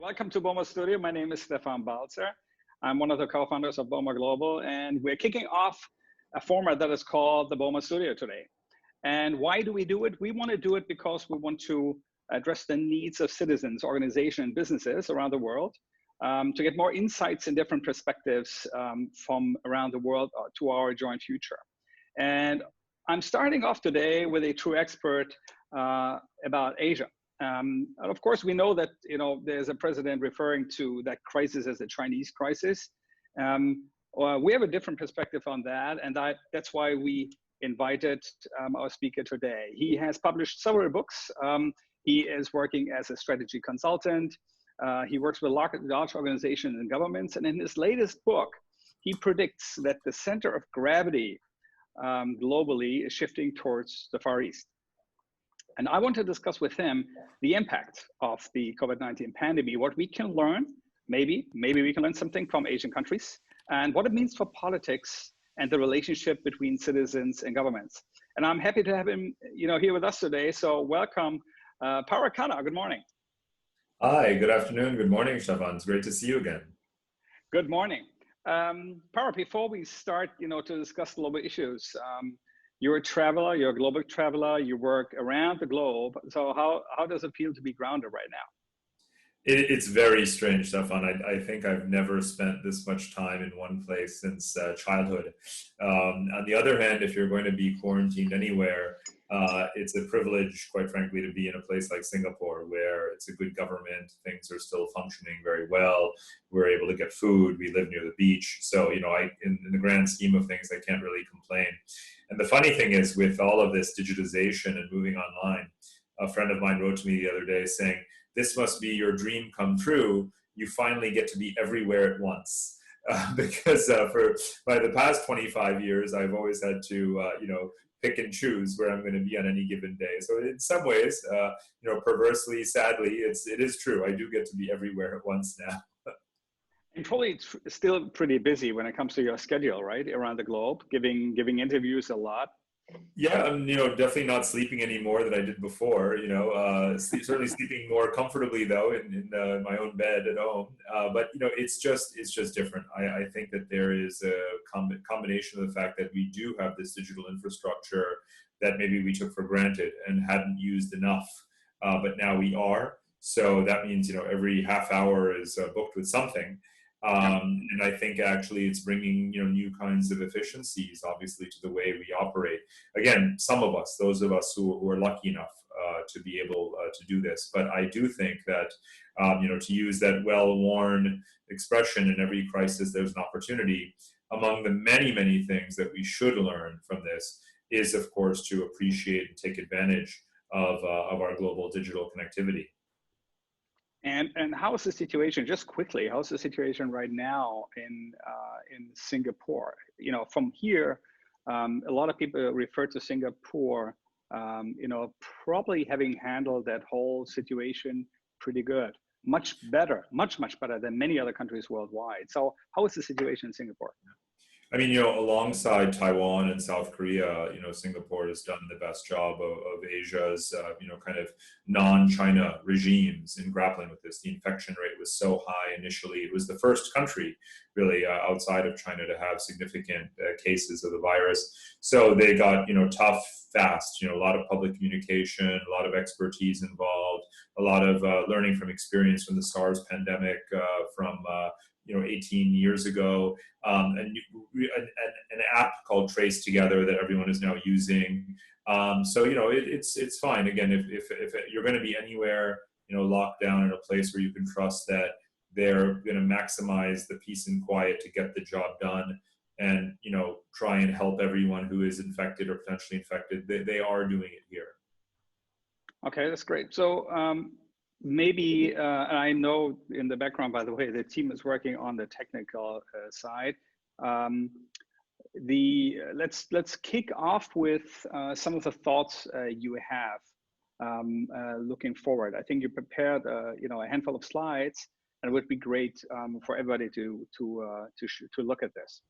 Welcome to Boma Studio. My name is Stephan Balzer. I'm one of the co-founders of Boma Global, and we're kicking off a format that is called the Boma Studio today. And why do we do it? We want to do it because we want to address the needs of citizens, organizations, and businesses around the world to get more insights and different perspectives from around the world to our joint future. And I'm starting off today with a true expert about Asia. And of course, we know that there's a president referring to that crisis as the Chinese crisis. We have a different perspective on that, and that's why we invited our speaker today. He has published several books. He is working as a strategy consultant. He works with large organizations and governments, and in his latest book, he predicts that the center of gravity globally is shifting towards the Far East. And I want to discuss with him the impact of the COVID-19 pandemic, what we can learn, maybe we can learn something from Asian countries, and what it means for politics and the relationship between citizens and governments. And I'm happy to have him here with us today. So welcome, Parag Khanna. Good morning. Hi, good afternoon, good morning, Stephan. It's great to see you again. Good morning. Parag, before we start to discuss global issues, you're a traveler, you're a global traveler, you work around the globe. So how does it feel to be grounded right now? It's very strange, Stephan. I think I've never spent this much time in one place since childhood. On the other hand, if you're going to be quarantined anywhere, it's a privilege, quite frankly, to be in a place like Singapore, where it's a good government, things are still functioning very well, we're able to get food, we live near the beach. So, in the grand scheme of things, I can't really complain. And the funny thing is, with all of this digitization and moving online, a friend of mine wrote to me the other day saying, "This must be your dream come true. You finally get to be everywhere at once." Because by the past 25 years, I've always had to, pick and choose where I'm going to be on any given day. So in some ways, perversely, sadly, it is true. I do get to be everywhere at once now. And probably it's still pretty busy when it comes to your schedule, right? Around the globe, giving interviews a lot. Yeah, I'm definitely not sleeping any more than I did before. Certainly sleeping more comfortably though in my own bed at home. But it's just different. I think that there is a combination of the fact that we do have this digital infrastructure that maybe we took for granted and hadn't used enough, but now we are. So that means every half hour is booked with something. And I think actually it's bringing new kinds of efficiencies, obviously, to the way we operate. Again, some of us, those of us who are lucky enough to be able to do this. But I do think that to use that well-worn expression, in every crisis there's an opportunity. Among the many things that we should learn from this is, of course, to appreciate and take advantage of our global digital connectivity. And how is the situation, just quickly, how's the situation right now in Singapore? From here, a lot of people refer to Singapore, probably having handled that whole situation pretty good, much better than many other countries worldwide. So how is the situation in Singapore? I mean, alongside Taiwan and South Korea, Singapore has done the best job of Asia's, kind of non-China regimes in grappling with this. The infection rate was so high initially. It was the first country, really, outside of China to have significant cases of the virus. So they got, tough, fast, a lot of public communication, a lot of expertise involved, a lot of learning from experience from the SARS pandemic, from 18 years ago, an app called Trace Together that everyone is now using. So it's fine. Again, if you're going to be anywhere, locked down in a place where you can trust that they're going to maximize the peace and quiet to get the job done, and try and help everyone who is infected or potentially infected, they are doing it here. Okay, that's great. So. Maybe, and I know in the background, by the way, the team is working on the technical side. Let's kick off with some of the thoughts you have looking forward. I think you prepared a handful of slides, and it would be great for everybody to look at this.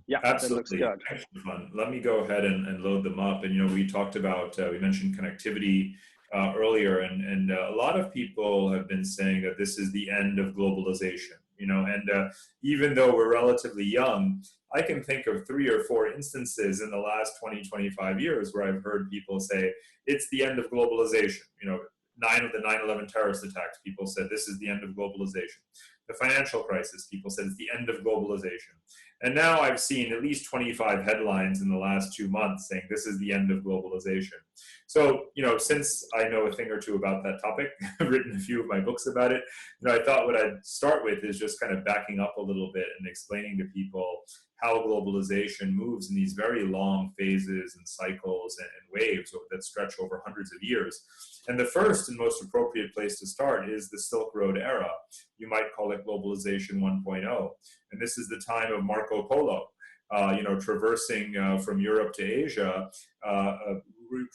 Yeah, absolutely. That looks good. Let me go ahead and load them up. And we talked about, we mentioned connectivity earlier, and a lot of people have been saying that this is the end of globalization. And even though we're relatively young, I can think of 3 or 4 instances in the last 20, 25 years where I've heard people say it's the end of globalization. 9 of the 9/11 terrorist attacks, people said this is the end of globalization. The financial crisis, people said it's the end of globalization. And now I've seen at least 25 headlines in the last 2 months saying this is the end of globalization. So, since I know a thing or two about that topic, I've written a few of my books about it, I thought what I'd start with is just kind of backing up a little bit and explaining to people how globalization moves in these very long phases and cycles and waves that stretch over hundreds of years. And the first and most appropriate place to start is the Silk Road era. You might call it globalization 1.0. And this is the time of Marco Polo, traversing from Europe to Asia,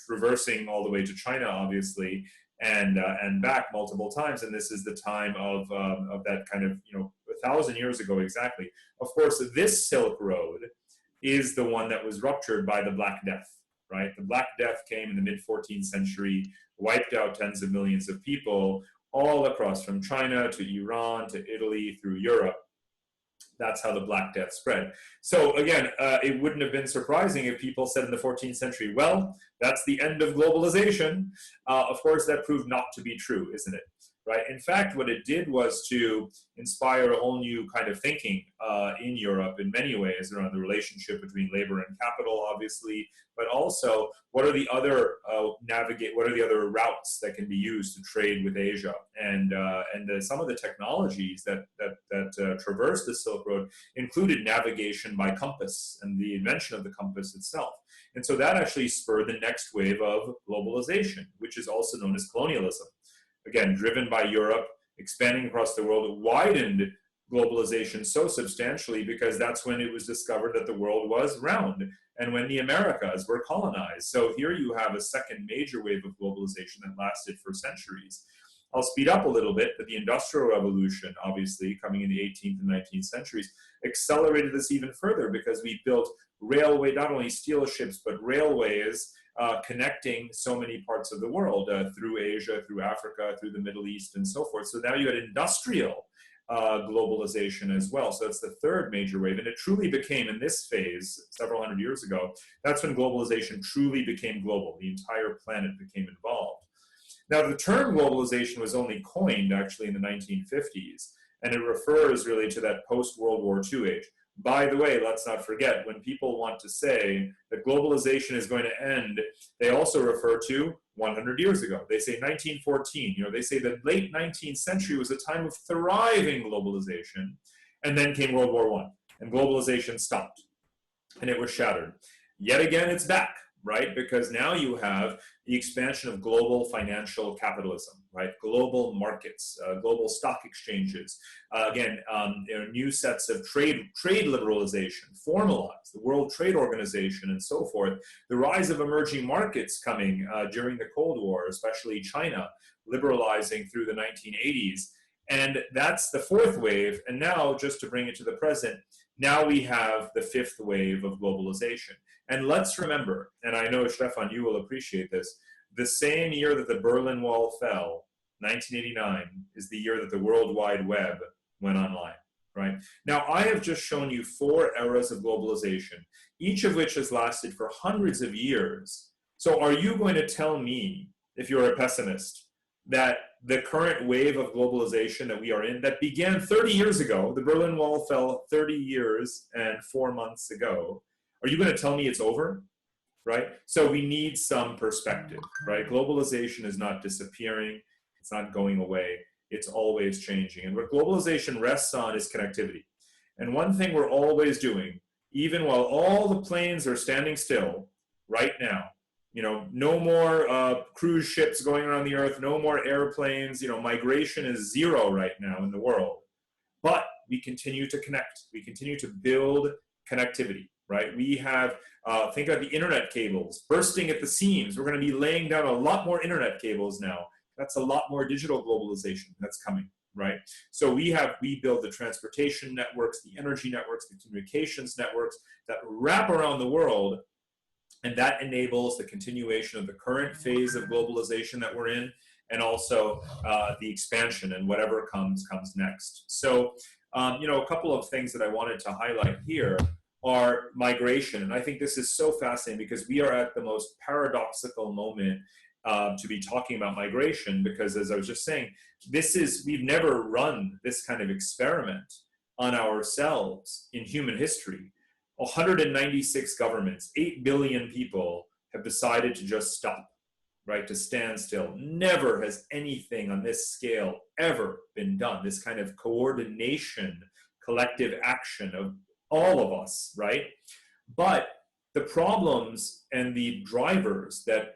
traversing all the way to China, obviously, and back multiple times. And this is the time of that kind of, 1,000 years ago exactly. Of course, this Silk Road is the one that was ruptured by the Black Death, right? The Black Death came in the mid-14th century, wiped out tens of millions of people all across from China to Iran to Italy through Europe. That's how the Black Death spread. So again, it wouldn't have been surprising if people said in the 14th century, well, that's the end of globalization. Of course, that proved not to be true, isn't it? Right? In fact, what it did was to inspire a whole new kind of thinking in Europe in many ways around the relationship between labor and capital, obviously, but also what are the other routes that can be used to trade with Asia, and some of the technologies that traversed the Silk Road included navigation by compass and the invention of the compass itself. And so that actually spurred the next wave of globalization, which is also known as colonialism. Again, driven by Europe, expanding across the world, it widened globalization so substantially because that's when it was discovered that the world was round and when the Americas were colonized. So here you have a second major wave of globalization that lasted for centuries. I'll speed up a little bit, but the Industrial Revolution, obviously, coming in the 18th and 19th centuries, accelerated this even further because we built railway, not only steel ships, but railways connecting so many parts of the world through Asia, through Africa, through the Middle East, and so forth. So now you had industrial globalization as well. So that's the third major wave. And it truly became, in this phase, several hundred years ago, that's when globalization truly became global. The entire planet became involved. Now, the term globalization was only coined actually in the 1950s, and it refers really to that post-World War II age. By the way, let's not forget, when people want to say that globalization is going to end, they also refer to 100 years ago. They say 1914, they say the late 19th century was a time of thriving globalization, and then came World War I, and globalization stopped, and it was shattered. Yet again, it's back, right? Because now you have the expansion of global financial capitalism, right? Global markets, global stock exchanges, new sets of trade liberalization, formalized, the World Trade Organization and so forth, the rise of emerging markets coming during the Cold War, especially China, liberalizing through the 1980s. And that's the fourth wave. And now, just to bring it to the present, now we have the fifth wave of globalization. And let's remember, and I know, Stephan, you will appreciate this, the same year that the Berlin Wall fell, 1989, is the year that the World Wide Web went online, right? Now, I have just shown you 4 eras of globalization, each of which has lasted for hundreds of years. So are you going to tell me, if you're a pessimist, that the current wave of globalization that we are in, that began 30 years ago, the Berlin Wall fell 30 years and 4 months ago, are you going to tell me it's over, right? So we need some perspective, right? Globalization is not disappearing. It's not going away. It's always changing. And what globalization rests on is connectivity. And one thing we're always doing, even while all the planes are standing still right now, no more cruise ships going around the earth, no more airplanes, migration is 0 right now in the world. But we continue to connect. We continue to build connectivity, right? We have, think about the internet cables bursting at the seams. We're going to be laying down a lot more internet cables now. That's a lot more digital globalization that's coming, right? So we build the transportation networks, the energy networks, the communications networks that wrap around the world And that enables the continuation of the current phase of globalization that we're in, and also the expansion and whatever comes next. So, a couple of things that I wanted to highlight here are migration. And I think this is so fascinating because we are at the most paradoxical moment to be talking about migration, because as I was just saying, we've never run this kind of experiment on ourselves in human history. 196 governments, 8 billion people have decided to just stop, right? To stand still. Never has anything on this scale ever been done. This kind of coordination, collective action of all of us, right? But the problems and the drivers that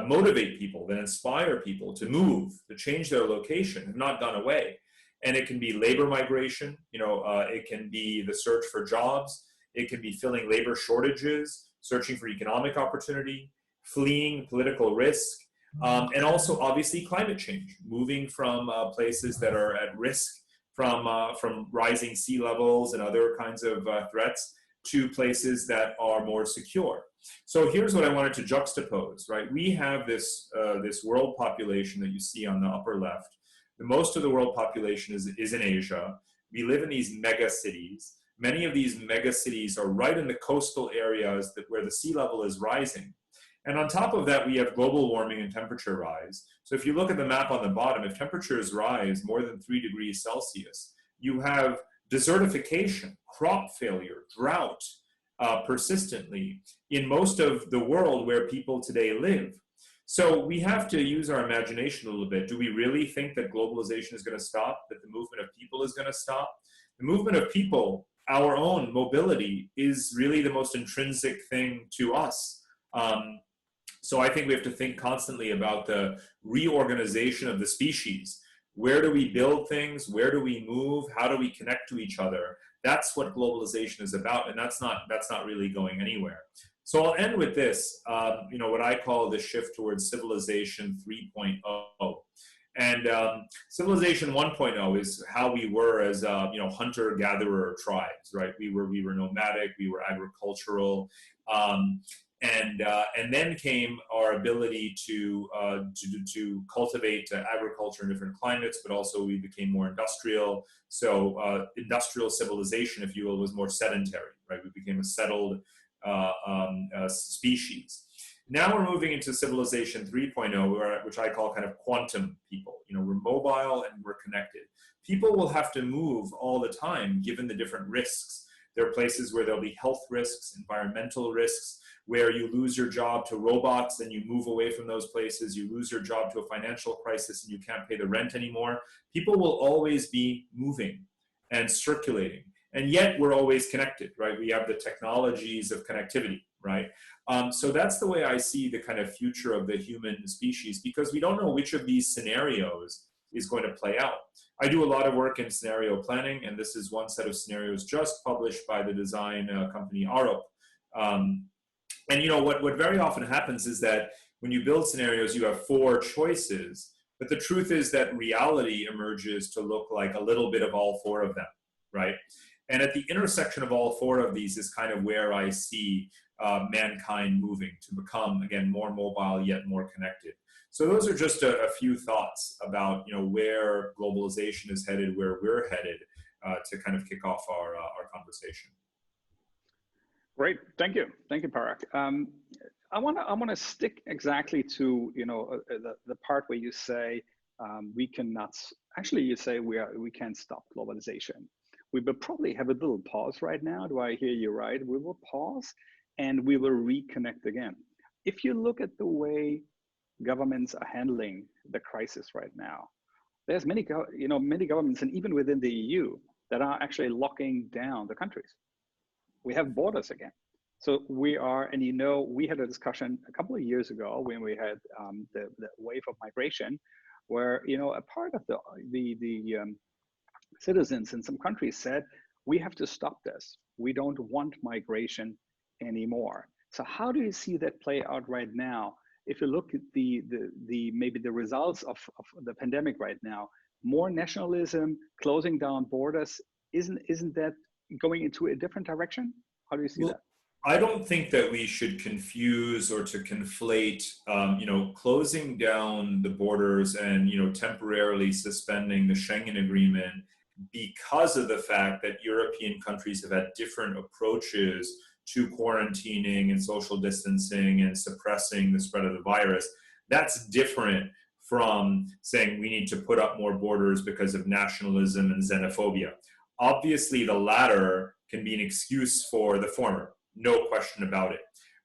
motivate people, that inspire people to move, to change their location, have not gone away. And it can be labor migration, it can be the search for jobs, it can be filling labor shortages, searching for economic opportunity, fleeing political risk, and also obviously climate change, moving from places that are at risk from rising sea levels and other kinds of threats to places that are more secure. So here's what I wanted to juxtapose, right? We have this world population that you see on the upper left. Most of the world population is in Asia. We live in these mega cities. Many of these mega cities are right in the coastal areas where the sea level is rising. And on top of that, we have global warming and temperature rise. So if you look at the map on the bottom, if temperatures rise more than 3 degrees Celsius, you have desertification, crop failure, drought persistently in most of the world where people today live. So we have to use our imagination a little bit. Do we really think that globalization is going to stop, that the movement of people is going to stop? The movement of people, our own mobility, is really the most intrinsic thing to us. So I think we have to think constantly about the reorganization of the species. Where do we build things? Where do we move? How do we connect to each other? That's what globalization is about, and that's not really going anywhere. So I'll end with this, what I call the shift towards civilization 3.0. And civilization 1.0 is how we were as hunter-gatherer tribes, right? We were nomadic, we were agricultural, and then came our ability to cultivate agriculture in different climates, but also we became more industrial. So industrial civilization, if you will, was more sedentary, right? We became a settled species. Now we're moving into civilization 3.0, which I call kind of quantum people. We're mobile and we're connected. People will have to move all the time given the different risks. There are places where there'll be health risks, environmental risks, where you lose your job to robots and you move away from those places. You lose your job to a financial crisis and you can't pay the rent anymore. People will always be moving and circulating. And yet we're always connected, right? We have the technologies of connectivity, right? So that's the way I see the kind of future of the human species, because we don't know which of these scenarios is going to play out. I do a lot of work in scenario planning, and this is one set of scenarios just published by the design company Arup. And what very often happens is that when you build scenarios, you have 4 choices, but the truth is that reality emerges to look like a little bit of all 4 of them, right? And at the intersection of all 4 of these is kind of where I see mankind moving to become, again, more mobile yet more connected. So those are just a few thoughts about where globalization is headed, where we're headed, to kind of kick off our conversation. Great, thank you, Parag. I want to stick exactly to the part where you say we cannot. Actually, you say we can't stop globalization. We will probably have a little pause right now. Do I hear you right? We will pause and we will reconnect again. If you look at the way governments are handling the crisis right now, there's many governments, and even within the EU, that are actually locking down the countries. We have borders again. So we are, and we had a discussion a couple of years ago when we had the wave of migration, where a part of the citizens in some countries said, we have to stop this. We don't want migration anymore. So how do you see that play out right now? If you look at maybe the results of the pandemic right now, more nationalism, closing down borders, isn't that going into a different direction? How do you see that? I don't think that we should confuse or to conflate, closing down the borders and, temporarily suspending the Schengen Agreement because of the fact that European countries have had different approaches to quarantining and social distancing and suppressing the spread of the virus. That's different from saying we need to put up more borders because of nationalism and xenophobia. Obviously, the latter can be an excuse for the former, no question about it.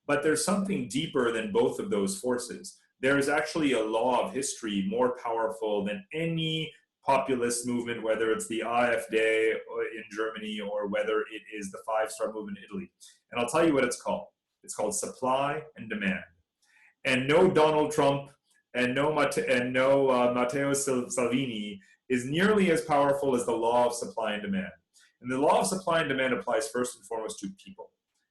But there's something deeper than both of those forces. There is actually a law of history more powerful than any populist movement, whether it's the AfD in Germany or whether it is the Five-Star Movement in Italy. And I'll tell you what it's called. It's called supply and demand. And no Donald Trump and no Matteo Salvini is nearly as powerful as the law of supply and demand. And the law of supply and demand applies first and foremost to people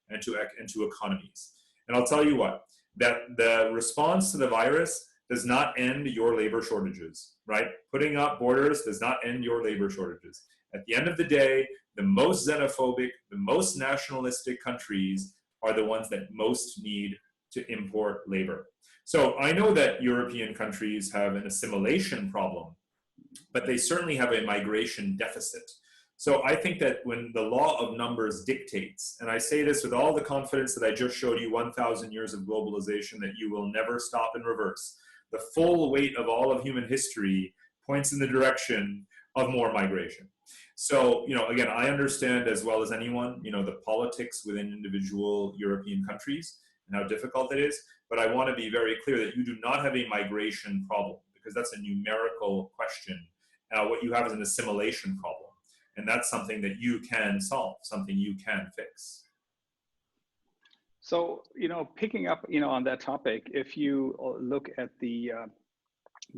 and to economies. And I'll tell you what, that the response to the virus does not end your labor shortages, right? Putting up borders does not end your labor shortages. At the end of the day, the most xenophobic, the most nationalistic countries are the ones that most need to import labor. So I know that European countries have an assimilation problem, but they certainly have a migration deficit. So I think that when the law of numbers dictates, and I say this with all the confidence that I just showed you 1,000 years of globalization that you will never stop and reverse, the full weight of all of human history points in the direction of more migration. So, again, I understand as well as anyone, the politics within individual European countries and how difficult it is, but I want to be very clear that you do not have a migration problem because that's a numerical question. What you have is an assimilation problem. And that's something that you can solve, something you can fix. So, picking up, on that topic, if you look at the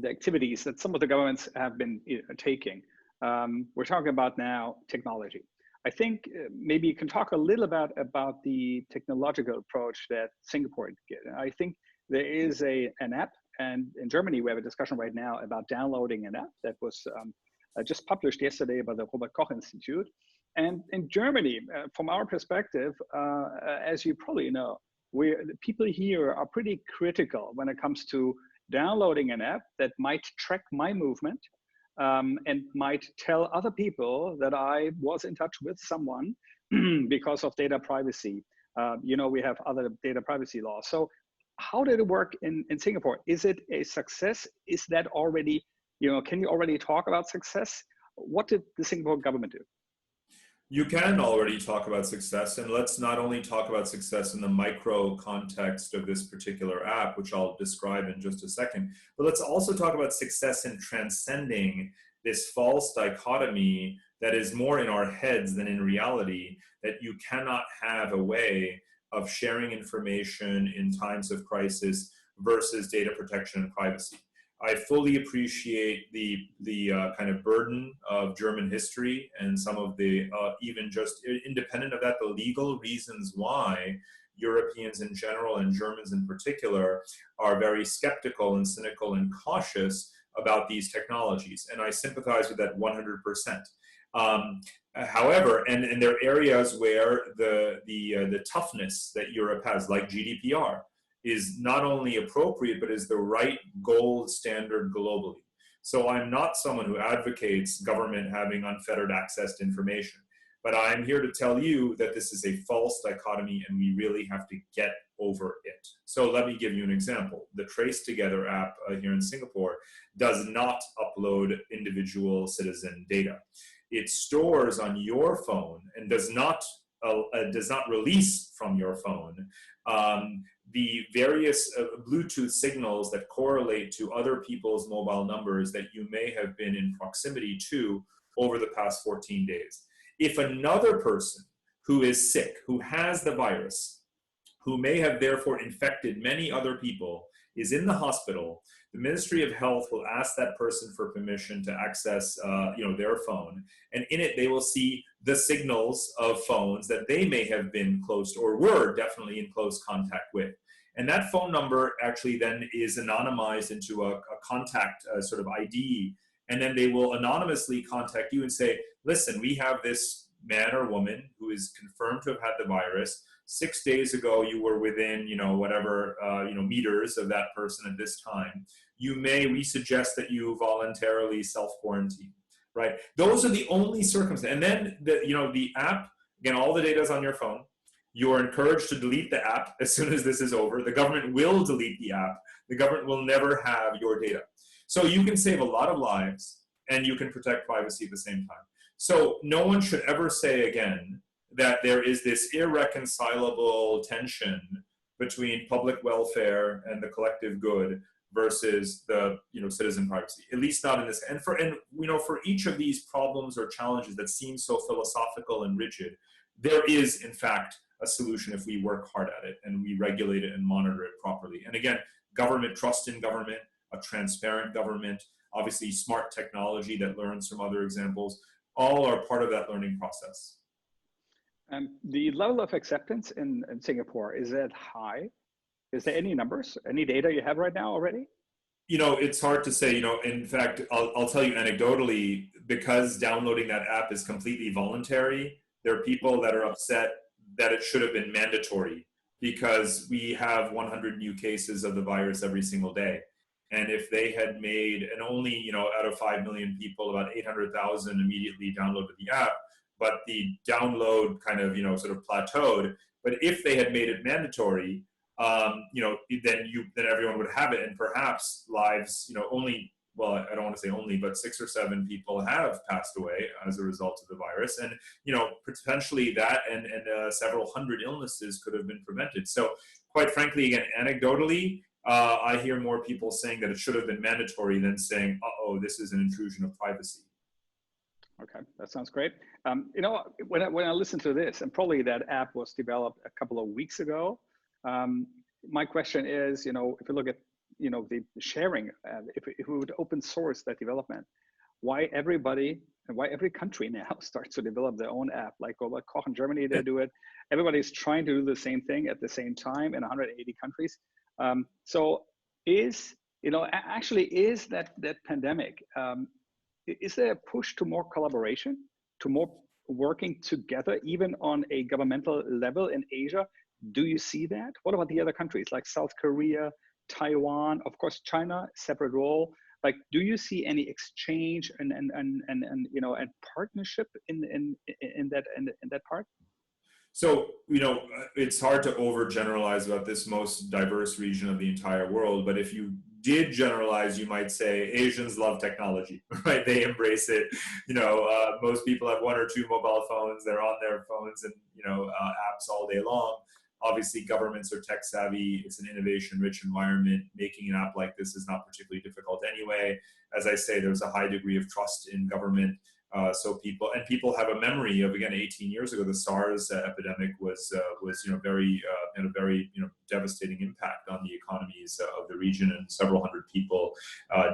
activities that some of the governments have been taking, we're talking about now technology. I think maybe you can talk a little about the technological approach that Singapore did. I think there is an app, and in Germany we have a discussion right now about downloading an app that was just published yesterday by the Robert Koch Institute. And in Germany, from our perspective, as you probably know, people here are pretty critical when it comes to downloading an app that might track my movement and might tell other people that I was in touch with someone because of data privacy. We have other data privacy laws. So how did it work in Singapore? Is it a success? Is that already, can you already talk about success? What did the Singapore government do? You can already talk about success, and let's not only talk about success in the micro context of this particular app, which I'll describe in just a second, but let's also talk about success in transcending this false dichotomy that is more in our heads than in reality, that you cannot have a way of sharing information in times of crisis versus data protection and privacy. I fully appreciate the kind of burden of German history and some of the, even just independent of that, the legal reasons why Europeans in general and Germans in particular are very skeptical and cynical and cautious about these technologies. And I sympathize with that 100%. However, and there are areas where the toughness that Europe has, like GDPR, is not only appropriate, but is the right gold standard globally. So I'm not someone who advocates government having unfettered access to information, but I'm here to tell you that this is a false dichotomy and we really have to get over it. So let me give you an example. The Trace Together app here in Singapore does not upload individual citizen data. It stores on your phone and does not release from your phone the various Bluetooth signals that correlate to other people's mobile numbers that you may have been in proximity to over the past 14 days. If another person who is sick, who has the virus, who may have therefore infected many other people, is in the hospital, the Ministry of Health will ask that person for permission to access their phone. And in it, they will see the signals of phones that they may have been close or were definitely in close contact with. And that phone number actually then is anonymized into a contact sort of ID. And then they will anonymously contact you and say, listen, we have this man or woman who is confirmed to have had the virus. 6 days ago you were within, whatever, meters of that person at this time, we suggest that you voluntarily self-quarantine, right? Those are the only circumstances. And then the app, again, all the data is on your phone. You are encouraged to delete the app as soon as this is over. The government will delete the app. The government will never have your data. So you can save a lot of lives and you can protect privacy at the same time. So no one should ever say again that there is this irreconcilable tension between public welfare and the collective good versus the citizen privacy, at least not in this. And for each of these problems or challenges that seem so philosophical and rigid, there is in fact a solution if we work hard at it and we regulate it and monitor it properly. And again, government, trust in government, a transparent government, obviously smart technology that learns from other examples, all are part of that learning process. The level of acceptance in Singapore, is it high? Is there any numbers, any data you have right now already? It's hard to say. In fact, I'll tell you anecdotally, because downloading that app is completely voluntary, there are people that are upset that it should have been mandatory because we have 100 new cases of the virus every single day. And if they had made, and only, out of 5 million people, about 800,000 immediately downloaded the app, but the download kind of, sort of plateaued. But if they had made it mandatory, then everyone would have it, and perhaps lives, only, well, I don't want to say only, but 6 or 7 people have passed away as a result of the virus, and potentially that and several hundred illnesses could have been prevented. So, quite frankly, again, anecdotally, I hear more people saying that it should have been mandatory than saying, "Uh-oh, this is an intrusion of privacy." Okay, that sounds great. When I listen to this, and probably that app was developed a couple of weeks ago. My question is, if you look at, the sharing, if we would open source that development, why everybody and why every country now starts to develop their own app, like Koch in Germany, they do it. Everybody's trying to do the same thing at the same time in 180 countries. So is that pandemic, is there a push to more collaboration, to more working together, even on a governmental level in Asia? Do you see that? What about the other countries like South Korea, Taiwan, of course, China, separate role? Like, do you see any exchange and partnership in that part? So, it's hard to overgeneralize about this most diverse region of the entire world, but if you did generalize, you might say Asians love technology, right? They embrace it. Most people have 1 or 2 mobile phones. They're on their phones and, apps all day long. Obviously, governments are tech savvy. It's an innovation-rich environment. Making an app like this is not particularly difficult anyway. As I say, there's a high degree of trust in government. So people have a memory of, again, 18 years ago, the SARS epidemic was very had a very devastating impact on the economies of the region, and several hundred people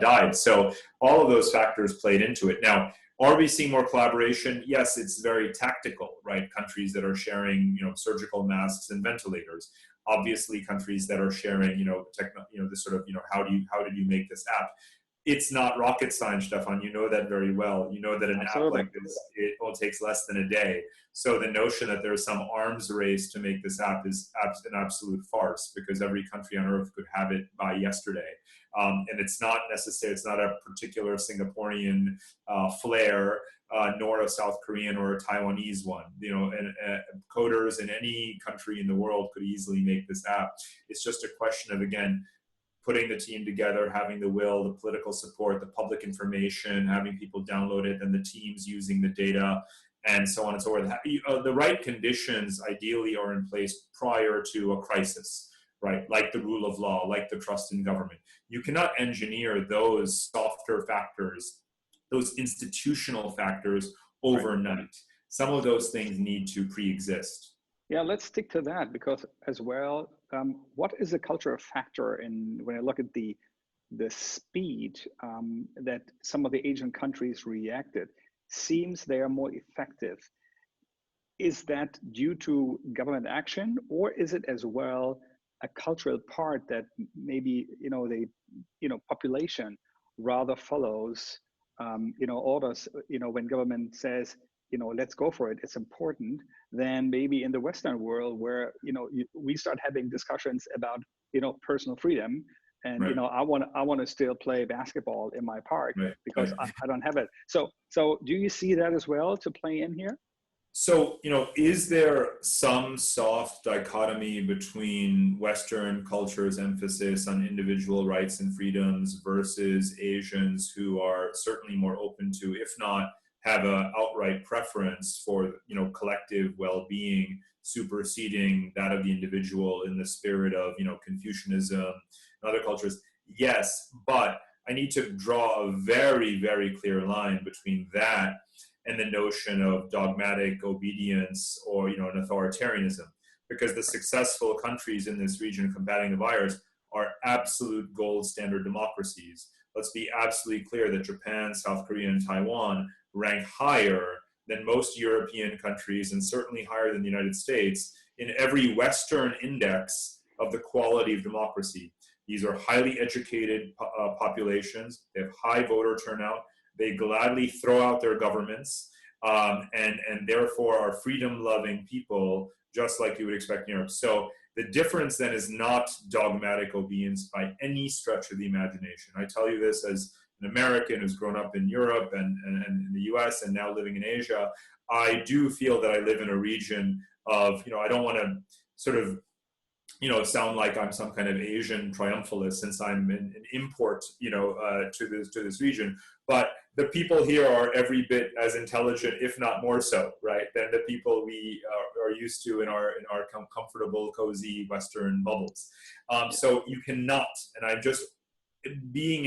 died. So all of those factors played into it. Now, are we seeing more collaboration? Yes, it's very tactical, right? Countries that are sharing surgical masks and ventilators. Obviously, countries that are sharing this sort of how did you make this app? It's not rocket science, Stephan. You know that very well. You know that an Absolutely. app like this, it takes less than a day. So the notion that there's some arms race to make this app is an absolute farce, because every country on earth could have it by yesterday. And it's not necessary. It's not a particular Singaporean flair, nor a South Korean or a Taiwanese one. And coders in any country in the world could easily make this app. It's just a question of, again, putting the team together, having the will, the political support, the public information, having people download it, and the teams using the data, and so on and so forth. The right conditions ideally are in place prior to a crisis, right? Like the rule of law, like the trust in government. You cannot engineer those softer factors, those institutional factors overnight. Right. Some of those things need to pre-exist. Yeah, let's stick to that, because as well, what is the cultural factor when I look at the speed that some of the Asian countries reacted? Seems they are more effective. Is that due to government action, or is it as well a cultural part that maybe the population rather follows orders when government says let's go for it, it's important, than maybe in the Western world where, we start having discussions about, personal freedom. And, Right. I want to still play basketball in my park Right. because Right. I don't have it. So do you see that as well to play in here? So, is there some soft dichotomy between Western culture's emphasis on individual rights and freedoms versus Asians who are certainly more open to, if not have an outright preference for, collective well-being superseding that of the individual in the spirit of, Confucianism and other cultures? Yes, but I need to draw a very, very clear line between that and the notion of dogmatic obedience or, an authoritarianism, because the successful countries in this region combating the virus are absolute gold standard democracies. Let's be absolutely clear that Japan, South Korea, and Taiwan rank higher than most European countries, and certainly higher than the United States, in every Western index of the quality of democracy. These are highly educated populations. They have high voter turnout. They gladly throw out their governments, and therefore are freedom-loving people, just like you would expect in Europe. So the difference then is not dogmatic obedience by any stretch of the imagination. I tell you this as an American who's grown up in Europe and in the US and now living in Asia. I do feel that I live in a region of, I don't want to sort of sound like I'm some kind of Asian triumphalist since I'm an import, to this region. But the people here are every bit as intelligent, if not more so, right, than the people we are used to in our comfortable, cozy Western bubbles. So you cannot, and I'm just being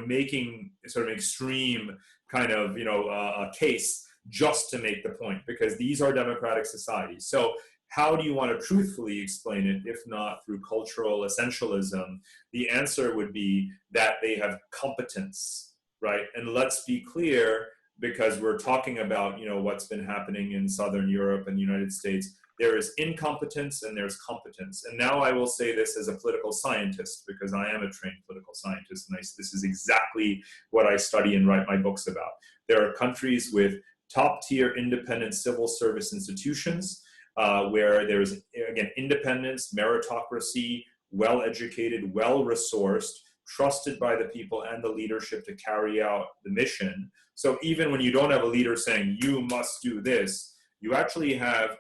making sort of extreme kind of a case just to make the point, because these are democratic societies. So how do you want to truthfully explain it, if not through cultural essentialism? The answer would be that they have competence, right? And let's be clear, because we're talking about, what's been happening in Southern Europe and the United States. There is incompetence and there's competence. And now I will say this as a political scientist, because I am a trained political scientist, and this is exactly what I study and write my books about. There are countries with top-tier independent civil service institutions, where there is, again, independence, meritocracy, well-educated, well-resourced, trusted by the people and the leadership to carry out the mission. So even when you don't have a leader saying, you must do this, you actually have,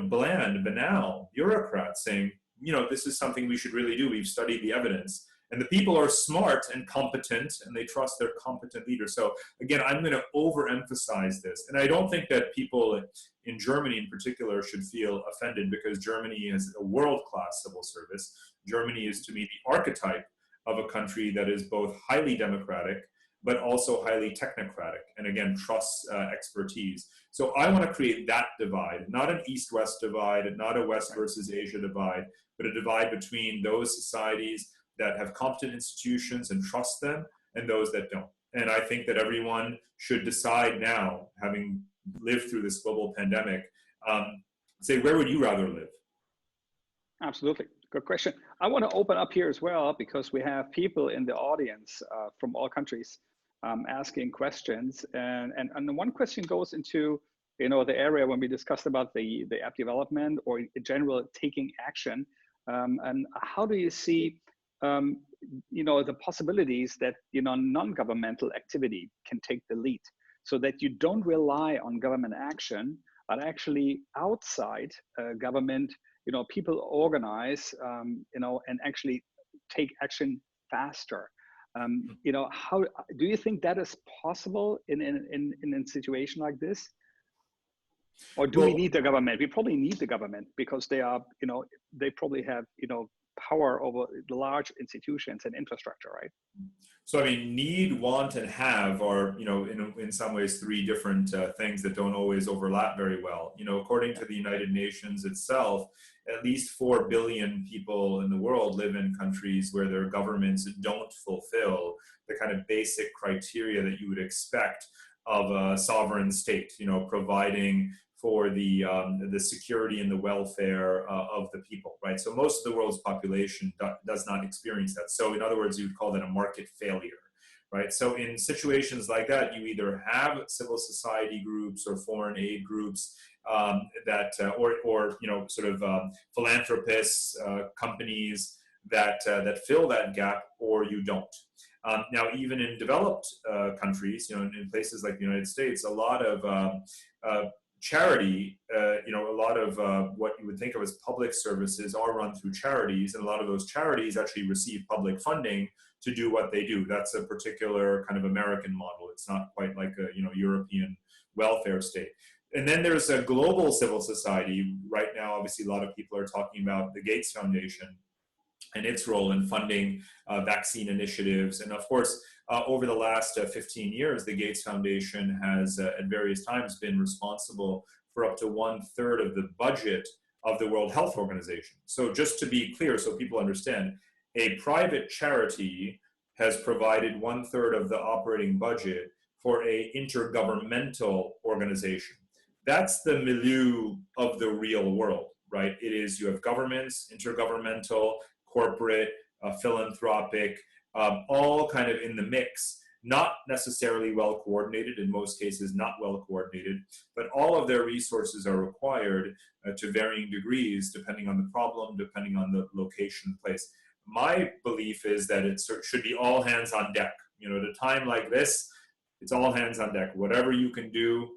bland, banal bureaucrats saying, this is something we should really do. We've studied the evidence. And the people are smart and competent, and they trust their competent leader. So again, I'm going to overemphasize this. And I don't think that people in Germany in particular should feel offended, because Germany is a world-class civil service. Germany is, to me, the archetype of a country that is both highly democratic, but also highly technocratic, and again, trusts expertise. So I want to create that divide, not an East-West divide, not a West versus Asia divide, but a divide between those societies that have competent institutions and trust them, and those that don't. And I think that everyone should decide now, having lived through this global pandemic, say, where would you rather live? Absolutely. Good question. I want to open up here as well, because we have people in the audience from all countries asking questions. And one question goes into, the area when we discussed about the app development, or in general taking action. And how do you see the possibilities that non-governmental activity can take the lead, so that you don't rely on government action, but actually outside government, people organize, and actually take action faster. How do you think that is possible in a situation like this? Or do we need the government? We probably need the government, because they are, they probably have, power over the large institutions and infrastructure, right? So, I mean, need, want, and have are, in some ways, three different things that don't always overlap very well. According to the United Nations itself, at least 4 billion people in the world live in countries where their governments don't fulfill the kind of basic criteria that you would expect of a sovereign state, providing for the security and the welfare of the people, right? So most of the world's population does not experience that. So in other words, you would call that a market failure, right? So in situations like that, you either have civil society groups or foreign aid groups or sort of philanthropists, companies that fill that gap, or you don't. Now, even in developed countries, in places like the United States, a lot of charity, a lot of what you would think of as public services are run through charities, and a lot of those charities actually receive public funding to do what they do. That's a particular kind of American model. It's not quite like a European welfare state. And then there's a global civil society. Right now, obviously, a lot of people are talking about the Gates Foundation and its role in funding vaccine initiatives. And of course, over the last 15 years, the Gates Foundation has at various times been responsible for up to 1/3 of the budget of the World Health Organization. So just to be clear, so people understand, a private charity has provided 1/3 of the operating budget for a intergovernmental organization. That's the milieu of the real world, right? It is, you have governments, intergovernmental, corporate, philanthropic, all kind of in the mix, not necessarily well coordinated, in most cases not well coordinated, but all of their resources are required to varying degrees, depending on the problem, depending on the location, place. My belief is that it should be all hands on deck. At a time like this, it's all hands on deck. Whatever you can do,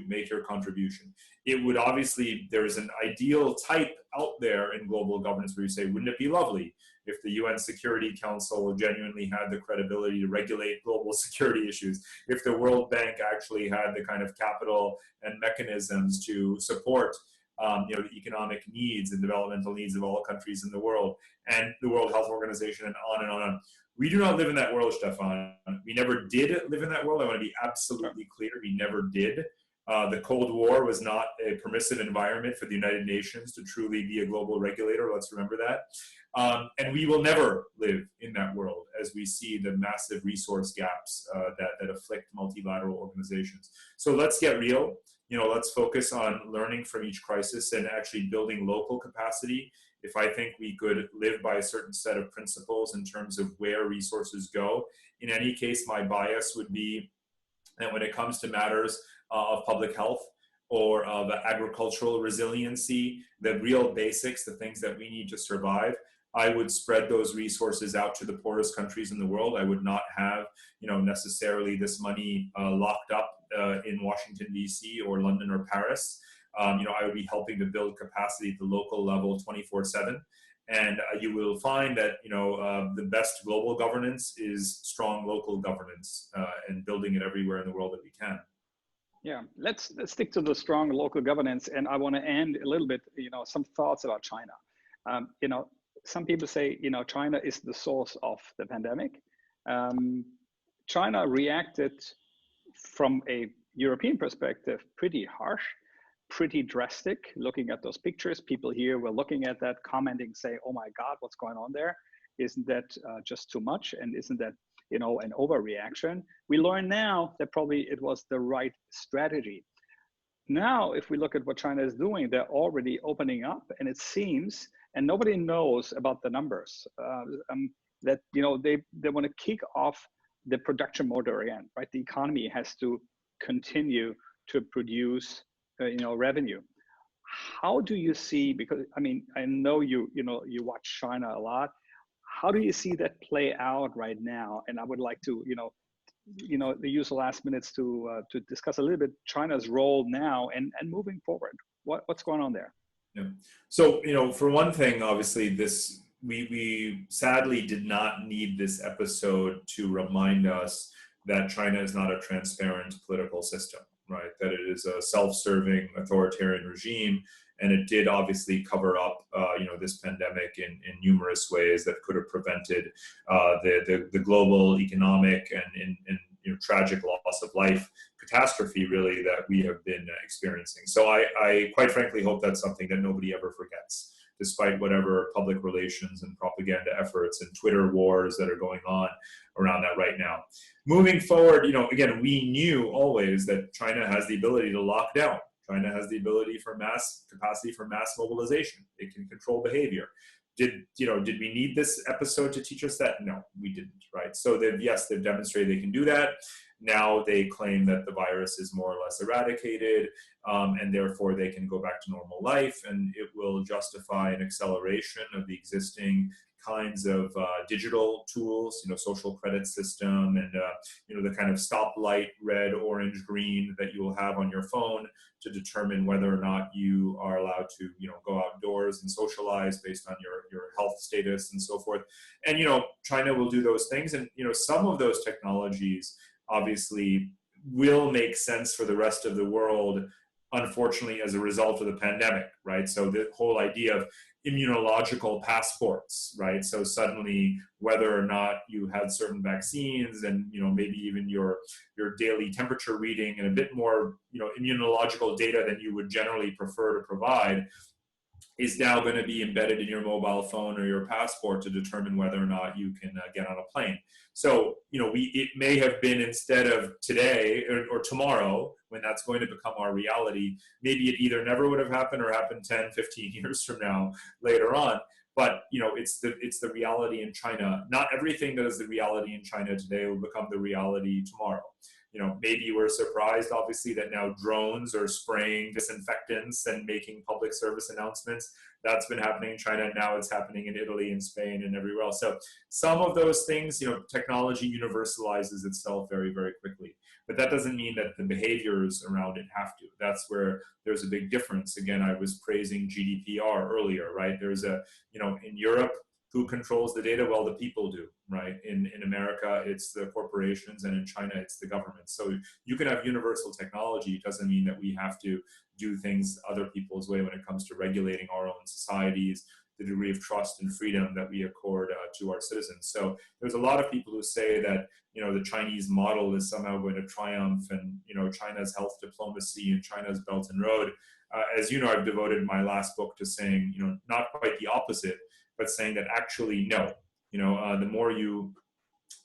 make your contribution. It would obviously, there's an ideal type out there in global governance where you say, wouldn't it be lovely if the UN Security Council genuinely had the credibility to regulate global security issues, if the World Bank actually had the kind of capital and mechanisms to support the economic needs and developmental needs of all countries in the world, and the World Health Organization, and on and on and on. We do not live in that world, Stephan. We never did live in that world. I want to be absolutely clear. We never did. The Cold War was not a permissive environment for the United Nations to truly be a global regulator. Let's remember that. And we will never live in that world as we see the massive resource gaps that afflict multilateral organizations. So let's get real. Let's focus on learning from each crisis and actually building local capacity. If I think we could live by a certain set of principles in terms of where resources go, in any case, my bias would be that when it comes to matters of public health or of agricultural resiliency, the real basics, the things that we need to survive, I would spread those resources out to the poorest countries in the world. I would not have, necessarily this money locked up in Washington, D.C. or London or Paris. I would be helping to build capacity at the local level 24/7. And you will find that, the best global governance is strong local governance and building it everywhere in the world that we can. Yeah, let's stick to the strong local governance. And I want to end a little bit, some thoughts about China. Some people say, China is the source of the pandemic. China reacted from a European perspective pretty harsh, pretty drastic. Looking at those pictures, people here were looking at that, commenting, say, oh my God, what's going on there? Isn't that just too much? And isn't that, an overreaction? We learn now that probably it was the right strategy. Now, if we look at what China is doing, they're already opening up, and it seems, and nobody knows about the numbers, that they want to kick off the production motor again, right? The economy has to continue to produce, revenue. How do you see? Because I know you watch China a lot. How do you see that play out right now? And I would like to, use the last minutes to discuss a little bit China's role now and moving forward. What's going on there? Yeah. So, for one thing, obviously, we sadly did not need this episode to remind us that China is not a transparent political system, right? That it is a self-serving authoritarian regime. And it did obviously cover up, this pandemic in numerous ways that could have prevented the global economic and tragic loss of life catastrophe, really, that we have been experiencing. So I quite frankly hope that's something that nobody ever forgets, despite whatever public relations and propaganda efforts and Twitter wars that are going on around that right now. Moving forward, again, we knew always that China has the ability to lock down. China has the ability for capacity for mass mobilization. It can control behavior. did we need this episode to teach us that? No, we didn't, right? So they've demonstrated they can do that. Now they claim that the virus is more or less eradicated, and therefore they can go back to normal life, and it will justify an acceleration of the existing kinds of digital tools, social credit system, and the kind of stoplight, red, orange, green that you will have on your phone to determine whether or not you are allowed to, go outdoors and socialize based on your health status and so forth. And, China will do those things. And, some of those technologies obviously will make sense for the rest of the world, unfortunately, as a result of the pandemic, right? So the whole idea of immunological passports, right? So suddenly, whether or not you had certain vaccines and, maybe even your daily temperature reading and a bit more, immunological data than you would generally prefer to provide is now going to be embedded in your mobile phone or your passport to determine whether or not you can get on a plane. So, it may have been instead of today or tomorrow, when that's going to become our reality, maybe it either never would have happened or happened 10, 15 years from now later on. But, it's the reality in China. Not everything that is the reality in China today will become the reality tomorrow. Maybe we're surprised, obviously, that now drones are spraying disinfectants and making public service announcements. That's been happening in China. Now it's happening in Italy and Spain and everywhere else. So some of those things, technology universalizes itself very, very quickly. But that doesn't mean that the behaviors around it have to. That's where there's a big difference. Again, I was praising GDPR earlier, right? There's in Europe, who controls the data? Well, the people do, right? In America, it's the corporations, and in China, it's the government. So you can have universal technology. It doesn't mean that we have to do things other people's way when it comes to regulating our own societies, the degree of trust and freedom that we accord to our citizens. So there's a lot of people who say that, the Chinese model is somehow going to triumph, and, China's health diplomacy and China's Belt and Road. As you know, I've devoted my last book to saying, not quite the opposite, but saying that actually, no. The more you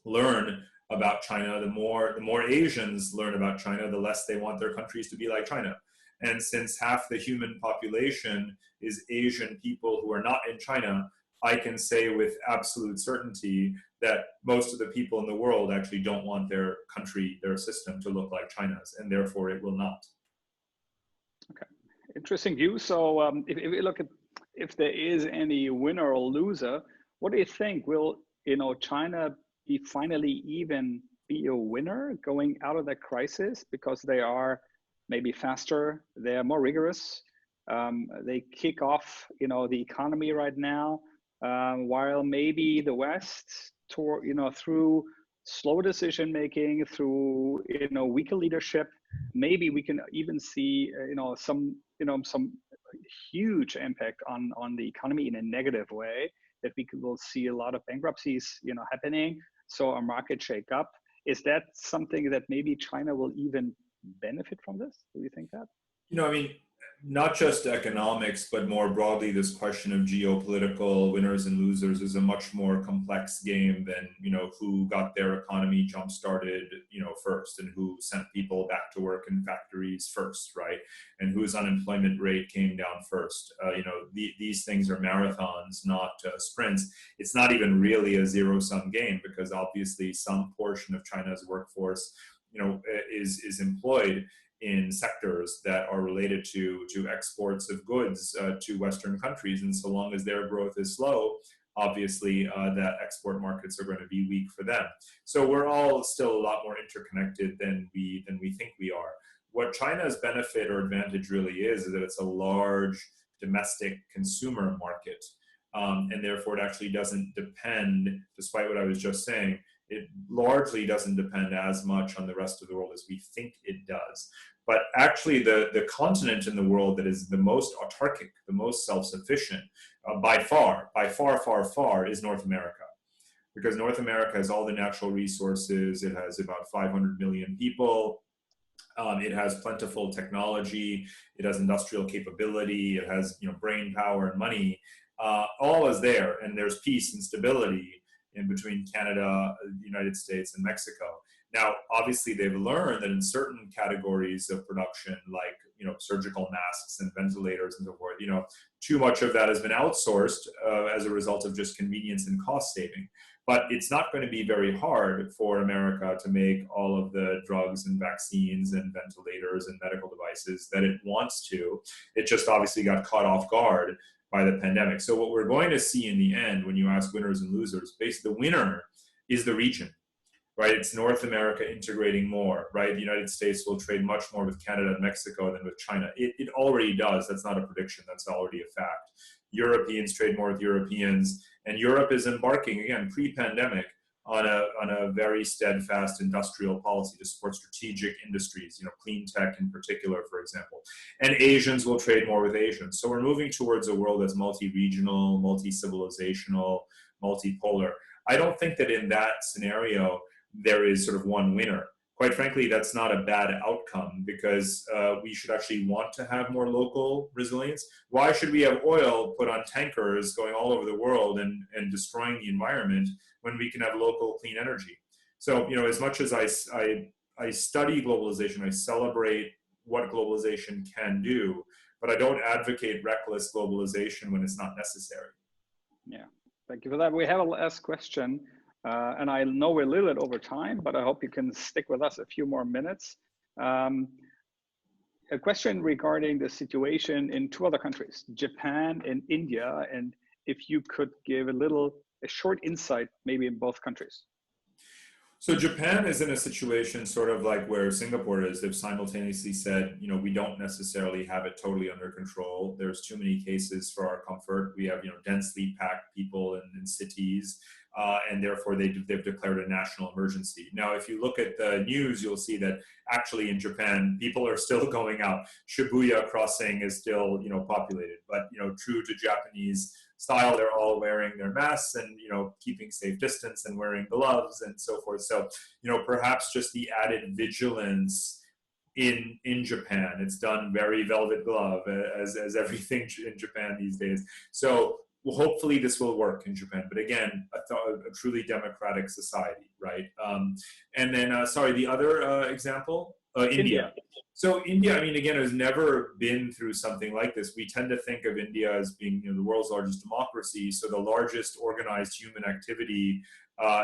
learn about China, the more Asians learn about China, the less they want their countries to be like China. And since half the human population is Asian people who are not in China, I can say with absolute certainty that most of the people in the world actually don't want their country, their system to look like China's, and therefore it will not. Okay, interesting view. So if we look at if there is any winner or loser, what do you think? Will China be finally even be a winner going out of the crisis because they are maybe faster, they are more rigorous, they kick off the economy right now, while maybe the West through slow decision making, through weaker leadership, maybe we can even see some huge impact on the economy in a negative way, that we will see a lot of bankruptcies happening, so a market shake up. Is that something that maybe China will even benefit from this? Do you think that? Not just economics, but more broadly, this question of geopolitical winners and losers is a much more complex game than, who got their economy jump-started, first, and who sent people back to work in factories first, right? And whose unemployment rate came down first. These things are marathons, not sprints. It's not even really a zero-sum game, because obviously some portion of China's workforce, is employed in sectors that are related to exports of goods to Western countries. And so long as their growth is slow, obviously that export markets are going to be weak for them. So we're all still a lot more interconnected than we think we are. What China's benefit or advantage really is that it's a large domestic consumer market. And therefore it actually doesn't depend, despite what I was just saying, it largely doesn't depend as much on the rest of the world as we think it does. But actually the continent in the world that is the most autarkic, the most self-sufficient, by far, is North America. Because North America has all the natural resources, it has about 500 million people, it has plentiful technology, it has industrial capability, it has brain power and money, all is there, and there's peace and stability in between Canada, the United States, and Mexico. Now, obviously, they've learned that in certain categories of production, like surgical masks and ventilators and so forth, too much of that has been outsourced as a result of just convenience and cost saving. But it's not going to be very hard for America to make all of the drugs and vaccines and ventilators and medical devices that it wants to. It just obviously got caught off guard by the pandemic. So what we're going to see in the end, when you ask winners and losers, basically the winner is the region, right? It's North America integrating more, right? The United States will trade much more with Canada and Mexico than with China. It already does. That's not a prediction. That's already a fact. Europeans trade more with Europeans, and Europe is embarking, again, pre-pandemic, on a very steadfast industrial policy to support strategic industries, clean tech in particular, for example. And Asians will trade more with Asians. So we're moving towards a world that's multi-regional, multi-civilizational, multipolar. I don't think that in that scenario, there is sort of one winner. Quite frankly, that's not a bad outcome, because we should actually want to have more local resilience. Why should we have oil put on tankers going all over the world and destroying the environment when we can have local clean energy? So, as much as I study globalization, I celebrate what globalization can do, but I don't advocate reckless globalization when it's not necessary. Yeah, thank you for that. We have a last question. And I know we're a little bit over time, but I hope you can stick with us a few more minutes. A question regarding the situation in two other countries, Japan and India, and if you could give a short insight maybe in both countries. So Japan is in a situation sort of like where Singapore is. They've simultaneously said, we don't necessarily have it totally under control. There's too many cases for our comfort. We have, densely packed people in cities, and therefore they've declared a national emergency. Now, if you look at the news, you'll see that actually in Japan, people are still going out. Shibuya crossing is still, populated, but, true to Japanese style, they're all wearing their masks and, keeping safe distance and wearing gloves and so forth. So, perhaps just the added vigilance in Japan. It's done very velvet glove as everything in Japan these days. So hopefully this will work in Japan. But again, a truly democratic society, right? And then, sorry, the other example, India. So India, again, has never been through something like this. We tend to think of India as being the world's largest democracy. So the largest organized human activity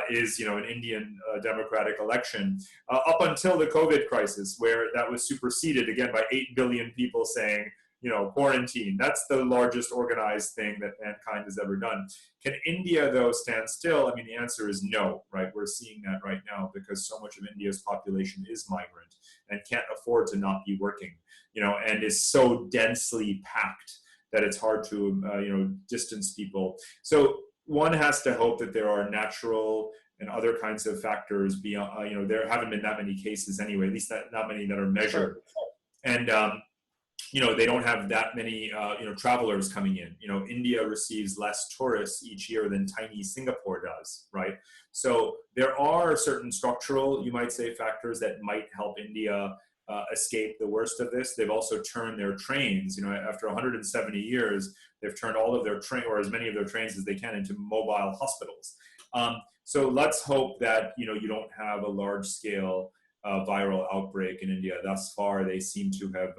is an Indian democratic election up until the COVID crisis, where that was superseded again by 8 billion people saying, quarantine. That's the largest organized thing that mankind has ever done. Can India, though, stand still? The answer is no, right? We're seeing that right now because so much of India's population is migrant and can't afford to not be working, and is so densely packed that it's hard to, distance people. So one has to hope that there are natural and other kinds of factors beyond, there haven't been that many cases anyway, at least not many that are measured. And, they don't have that many, travelers coming in. India receives less tourists each year than tiny Singapore does, right? So there are certain structural, you might say, factors that might help India escape the worst of this. They've also turned their trains, after 170 years, they've turned all of their or as many of their trains as they can into mobile hospitals. So let's hope that, you don't have a large scale viral outbreak in India. Thus far, they seem to have,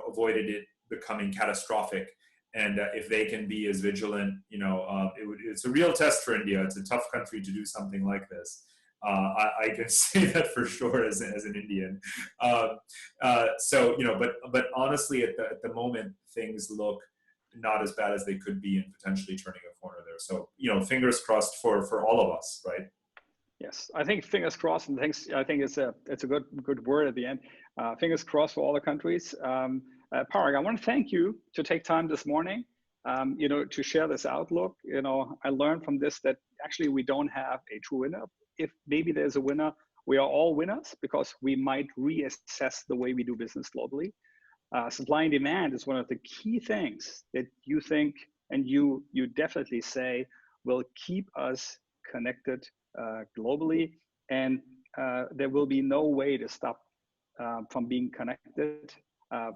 avoided it becoming catastrophic. And if they can be as vigilant, it's a real test for India. It's a tough country to do something like this. I can say that for sure as an Indian. So, but honestly, at the moment, things look not as bad as they could be and potentially turning a corner there. So, fingers crossed for all of us, right? Yes, I think fingers crossed, and thanks. I think it's a good word at the end. Fingers crossed for all the countries. Parag, I want to thank you to take time this morning, to share this outlook. I learned from this that actually we don't have a true winner. If maybe there's a winner, we are all winners because we might reassess the way we do business globally. Supply and demand is one of the key things that you think and you definitely say will keep us connected globally, and there will be no way to stop from being connected,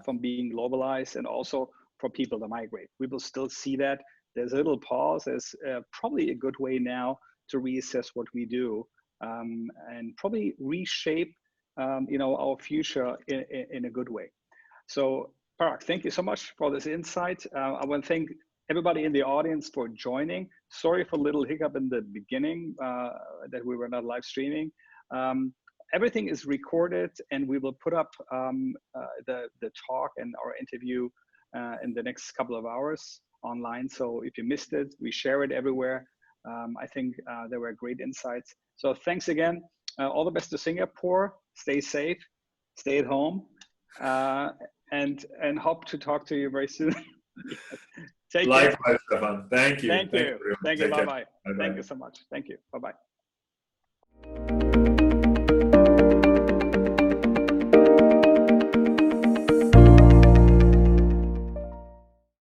from being globalized, and also for people to migrate. We will still see that. There's a little pause. There's probably a good way now to reassess what we do and probably reshape our future in a good way. So Parag, thank you so much for this insight. I want to thank everybody in the audience for joining. Sorry for a little hiccup in the beginning that we were not live streaming. Everything is recorded, and we will put up the talk and our interview in the next couple of hours online. So if you missed it, we share it everywhere. I think there were great insights. So thanks again. All the best to Singapore. Stay safe. Stay at home. And hope to talk to you very soon. Take care. Likewise, Stephan. Thank you. Thank you. Everyone. Thank you. Take care. Bye-bye. Bye-bye. Thank you so much. Thank you. Bye-bye.